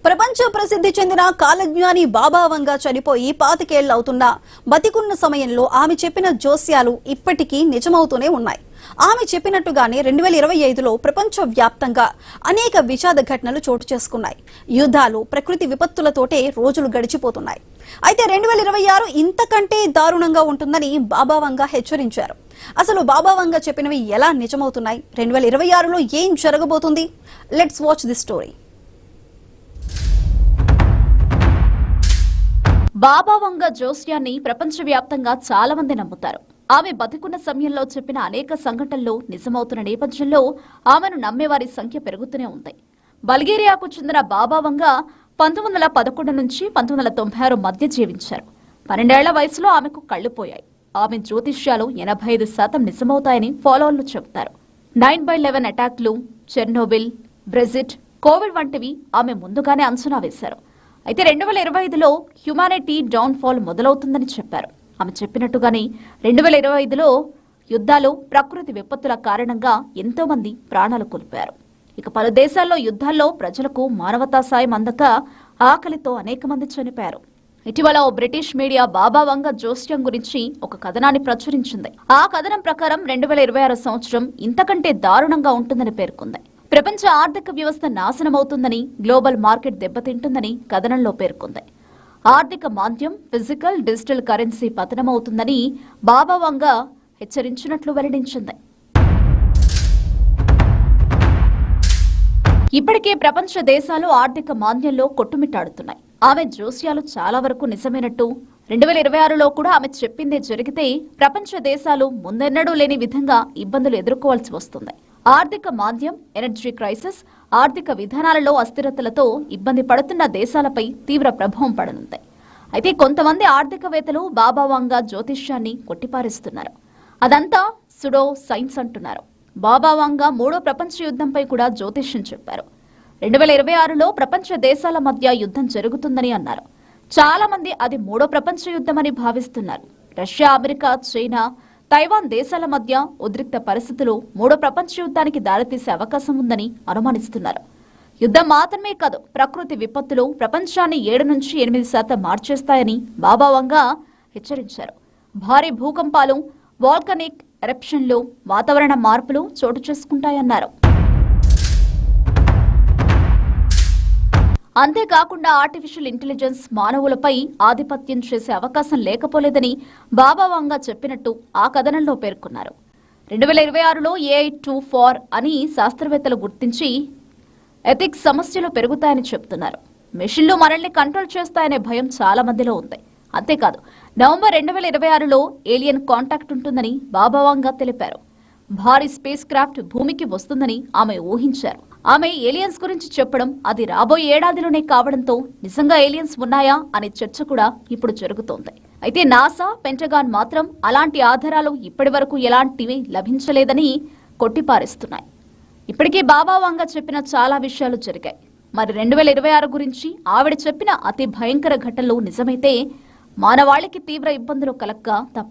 ప్రపంచ ప్రసిద్ధి చెందిన కాలజ్ఞాని బాబా వంగా చనిపోయి 25 ఏళ్లు అవుతున్నా బతికున్న సమయంలో ఆమె చెప్పిన జోస్యాలు ఇప్పటికీ నిజమవుతూనే ఉన్నాయి. ఆమె చెప్పినట్టుగానే 2025లో ప్రపంచ వ్యాప్తంగా అనేక విషాద ఘటనలు చోటు చేసుకున్నాయి. యుద్ధాలు, ప్రకృతి విపత్తులతోటే రోజులు గడిచిపోతున్నాయి. అయితే 2026 ఇంతకంటే దారుణంగా ఉంటుందని బాబా వంగా హెచ్చరించారు. అసలు బాబా వంగా చెప్పినవి ఎలా నిజమవుతున్నాయి? 2026లో ఏం జరగబోతుంది? Let's watch the story. Baba Vanga జోస్యాన్ని ప్రపంచవ్యాప్తంగా చాలా మంది నమ్ముతారు. ఆమె బతికున్న సమయంలో చెప్పిన అనేక సంఘటనలు నిజమవుతున్న నేపథ్యంలో ఆమెను నమ్మేవారి సంఖ్య పెరుగుతూనే ఉంది. బల్గేరియాకు చెందిన బాబా వంగా 1911 నుంచి 1996 మధ్య జీవించారు. 12 ఏళ్ల వయసులో ఆమెకు కళ్లు పోయాయి. ఆమె జ్యోతిష్యాలు 85% నిజమవుతాయని ఫాలోవర్లు చెబుతారు. 9/11 అటాక్లు, చెర్నోబిల్, బ్రెజిట్, కోవిడ్ వంటివి ఆమె ముందుగానే అంచనా వేశారు. అయితే 2025లో హ్యుమానిటీ డౌన్ ఫాల్ మొదలవుతుందని చెప్పారు. ఆమె చెప్పినట్టుగానే 2025లో యుద్ధాలు, ప్రకృతి విపత్తుల కారణంగా ఎంతో మంది ప్రాణాలు కోల్పోయారు. ఇక పలు దేశాల్లో యుద్ధాల్లో ప్రజలకు మానవతా సాయం అందక ఆకలితో అనేక మంది చనిపోయారు. ఇటీవల ఓ బ్రిటిష్ మీడియా బాబా వంగా జోస్యం గురించి ఒక కథనాన్ని ప్రచురించింది. ఆ కథనం ప్రకారం 2026 సంవత్సరం ఇంతకంటే దారుణంగా ఉంటుందని పేర్కొంది. ప్రపంచ ఆర్థిక వ్యవస్థ నాశనమవుతుందని, గ్లోబల్ మార్కెట్ దెబ్బతింటుందని కథనంలో పేర్కొంది. ఆర్థిక మాంద్యం, ఫిజికల్, డిజిటల్ కరెన్సీ పతనమవుతుందని బాబా వంగా హెచ్చరించినట్లు వెల్లడించింది. ఇప్పటికే ప్రపంచ దేశాలు ఆర్థిక మాంద్యంలో కొట్టుమిట్టాడుతున్నాయి. ఆమె జోస్యాలు చాలా వరకు నిజమైనట్టు 2026లో కూడా ఆమె చెప్పిందే జరిగితే ప్రపంచ దేశాలు ముందెన్నడూ లేని విధంగా ఇబ్బందులు ఎదుర్కోవాల్సి వస్తుంది. ఆర్థిక మాంద్యం, ఎనర్జీ క్రైసిస్, ఆర్థిక విధానాలలో అస్థిరతలతో ఇబ్బంది పడుతున్న దేశాలపై తీవ్ర ప్రభావం పడనుంది. అయితే కొంతమంది ఆర్థికవేత్తలు బాబా వంగా జ్యోతిష్యాన్ని కొట్టిపారేస్తున్నారు. అదంతా సుడో సైన్స్ అంటున్నారు. బాబా వంగా 3వ ప్రపంచ యుద్ధంపై కూడా జ్యోతిష్యం చెప్పారు. 2026లో ప్రపంచ దేశాల మధ్య యుద్ధం జరుగుతుందని అన్నారు. చాలా మంది అది 3వ ప్రపంచ యుద్ధమని భావిస్తున్నారు. రష్యా, అమెరికా, చైనా, తైవాన్ దేశాల మధ్య ఉద్రిక్త పరిస్థితులు 3వ ప్రపంచ యుద్ధానికి దారితీసే అవకాశం ఉందని అనుమానిస్తున్నారు. యుద్ధం మాత్రమే కాదు, ప్రకృతి విపత్తులు ప్రపంచాన్ని 7 నుంచి 8% మార్చేస్తాయని బాబా వంగా హెచ్చరించారు. భారీ భూకంపాలు, వాల్కనిక్ ఎరప్షన్లు, వాతావరణ మార్పులు చోటు చేసుకుంటాయన్నారు. అంతేకాకుండా ఆర్టిఫిషియల్ ఇంటెలిజెన్స్ మానవులపై ఆధిపత్యం చేసే అవకాశం లేకపోలేదని బాబా వంగా చెప్పినట్టు ఆ కథనంలో పేర్కొన్నారు. 2026లో AI టూ ఫార్ అని శాస్త్రవేత్తలు గుర్తించి ఎథిక్స్ సమస్యలు పెరుగుతాయని చెబుతున్నారు. మెషిన్లు మనల్ని కంట్రోల్ చేస్తాయనే భయం చాలా మందిలో ఉంది. అంతేకాదు, నవంబర్ 2026లో ఏలియన్ కాంటాక్ట్ ఉంటుందని బాబా వంగా తెలిపారు. భారీ స్పేస్ క్రాఫ్ట్ భూమికి వస్తుందని ఆమె ఊహించారు. ఆమె ఏలియన్స్ గురించి చెప్పడం అది రాబోయే ఏడాదిలోనే కావడంతో నిజంగా ఏలియన్స్ ఉన్నాయా అనే చర్చ కూడా ఇప్పుడు జరుగుతోంది. అయితే నాసా, పెంటగాన్ మాత్రం అలాంటి ఆధారాలు ఇప్పటి వరకు ఎలాంటివి లభించలేదని కొట్టిపారేస్తున్నాయి. ఇప్పటికే బాబా వంగా చెప్పిన చాలా విషయాలు జరిగాయి. మరి 2026 గురించి ఆవిడ చెప్పిన అతి భయంకర ఘటనలు నిజమైతే మానవాళికి తీవ్ర ఇబ్బందులు కలక్క తప్పదు.